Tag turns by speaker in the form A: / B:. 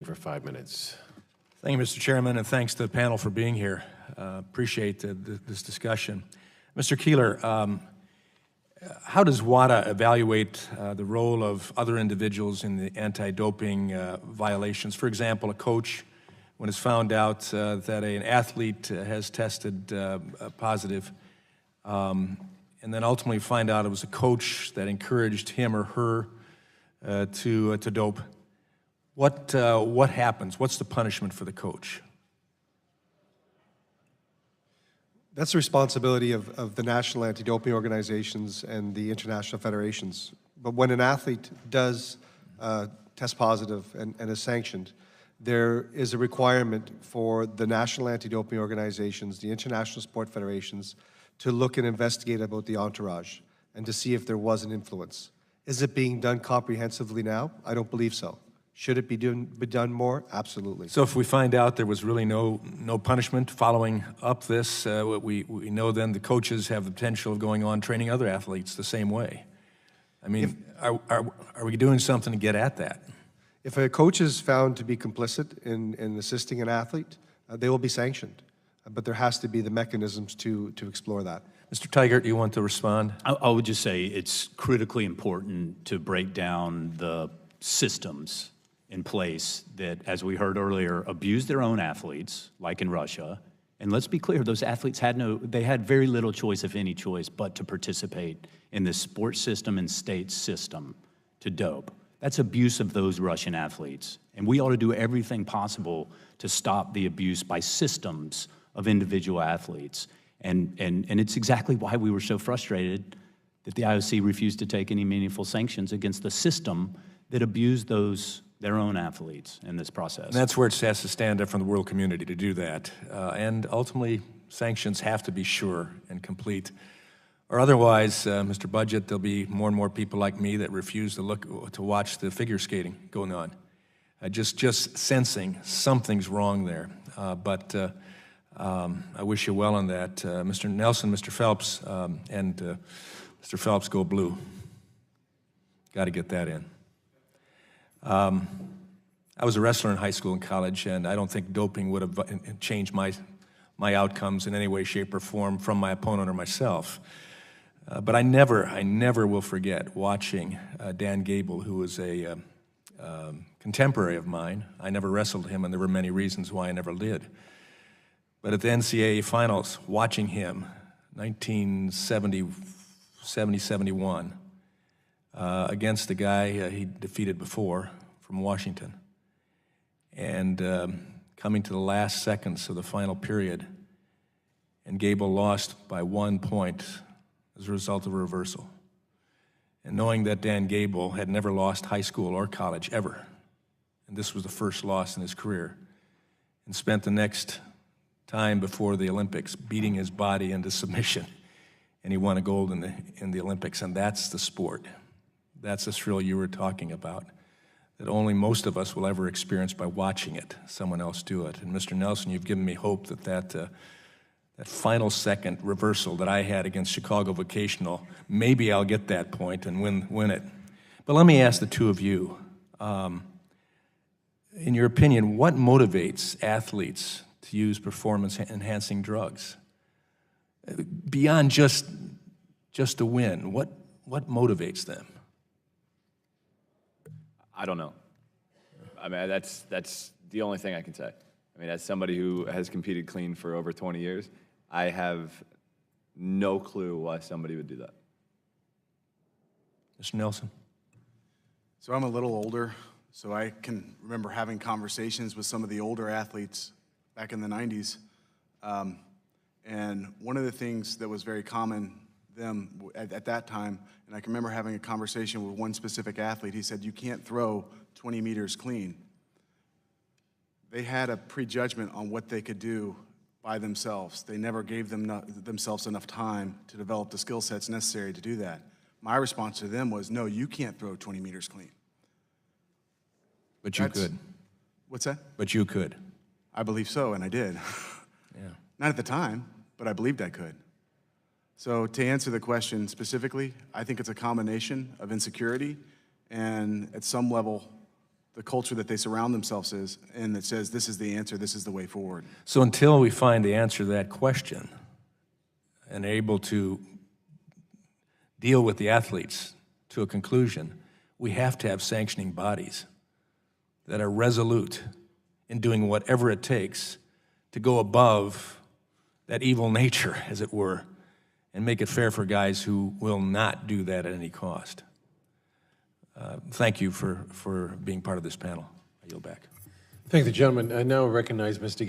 A: For 5 minutes.
B: Thank you, Mr. Chairman, and thanks to the panel for being here. Appreciate this discussion. Mr. Keeler, how does WADA evaluate the role of other individuals in the anti-doping violations? For example, a coach, when it's found out that an athlete has tested positive, and then ultimately find out it was a coach that encouraged him or her to dope. What happens? What's the punishment for the coach?
C: That's the responsibility of the national anti-doping organizations and the international federations. But when an athlete does test positive and is sanctioned, there is a requirement for the national anti-doping organizations, the international sport federations, to look and investigate about the entourage and to see if there was an influence. Is it being done comprehensively now? I don't believe so. Should it be done more? Absolutely.
B: So if we find out there was really no punishment following up this, we know then the coaches have the potential of going on training other athletes the same way. I mean, are we doing something to get at that?
C: If a coach is found to be complicit in assisting an athlete, they will be sanctioned. But there has to be the mechanisms to explore that.
B: Mr. Tigert, you want to respond?
D: I would just say it's critically important to break down the systems in place that, as we heard earlier, abuse their own athletes, like in Russia. And let's be clear, those athletes had very little choice, if any choice, but to participate in this sports system and state system to dope. That's abuse of those Russian athletes. And we ought to do everything possible to stop the abuse by systems of individual athletes. And it's exactly why we were so frustrated that the IOC refused to take any meaningful sanctions against the system that abused their own athletes in this process.
B: And that's where it has to stand up from the world community to do that. And ultimately, sanctions have to be sure and complete. Or otherwise, Mr. Budget, there'll be more and more people like me that refuse to watch the figure skating going on. Just sensing something's wrong there. But I wish you well on that. Mr. Nelson, Mr. Phelps, and Mr. Phelps, go blue. Got to get that in. I was a wrestler in high school and college, and I don't think doping would have changed my outcomes in any way, shape, or form from my opponent or myself. But I never will forget watching Dan Gable, who was a contemporary of mine. I never wrestled him, and there were many reasons why I never did. But at the NCAA finals, watching him, 1970-71, against the guy he defeated before from Washington, and coming to the last seconds of the final period, and Gable lost by 1 point as a result of a reversal. And knowing that Dan Gable had never lost high school or college ever, and this was the first loss in his career, and spent the next time before the Olympics beating his body into submission, and he won a gold in the Olympics. And that's the sport. That's the thrill you were talking about, that only most of us will ever experience by watching it, someone else do it. And Mr. Nelson, you've given me hope that final second reversal that I had against Chicago Vocational, maybe I'll get that point and win it. But let me ask the two of you, in your opinion, what motivates athletes to use performance-enhancing drugs? Beyond just to win, what motivates them?
E: I don't know. I mean, that's the only thing I can say. I mean, as somebody who has competed clean for over 20 years, I have no clue why somebody would do that.
B: Mr. Nelson?
F: So I'm a little older, so I can remember having conversations with some of the older athletes back in the 90s. And one of the things that was very common at that time, and I can remember having a conversation with one specific athlete. He said, "You can't throw 20 meters clean." They had a prejudgment on what they could do by themselves. They never gave themselves enough time to develop the skill sets necessary to do that. My response to them was, "No, you can't throw 20 meters clean."
B: But you could.
F: What's that?
B: But you could.
F: I believe so, and I did.
B: Yeah.
F: Not at the time, but I believed I could. So to answer the question specifically, I think it's a combination of insecurity and, at some level, the culture that they surround themselves in that says this is the answer, this is the way forward.
B: So until we find the answer to that question and are able to deal with the athletes to a conclusion, we have to have sanctioning bodies that are resolute in doing whatever it takes to go above that evil nature, as it were, and make it fair for guys who will not do that at any cost. Thank you for being part of this panel. I yield back.
A: Thank the gentleman. I now recognize Mr.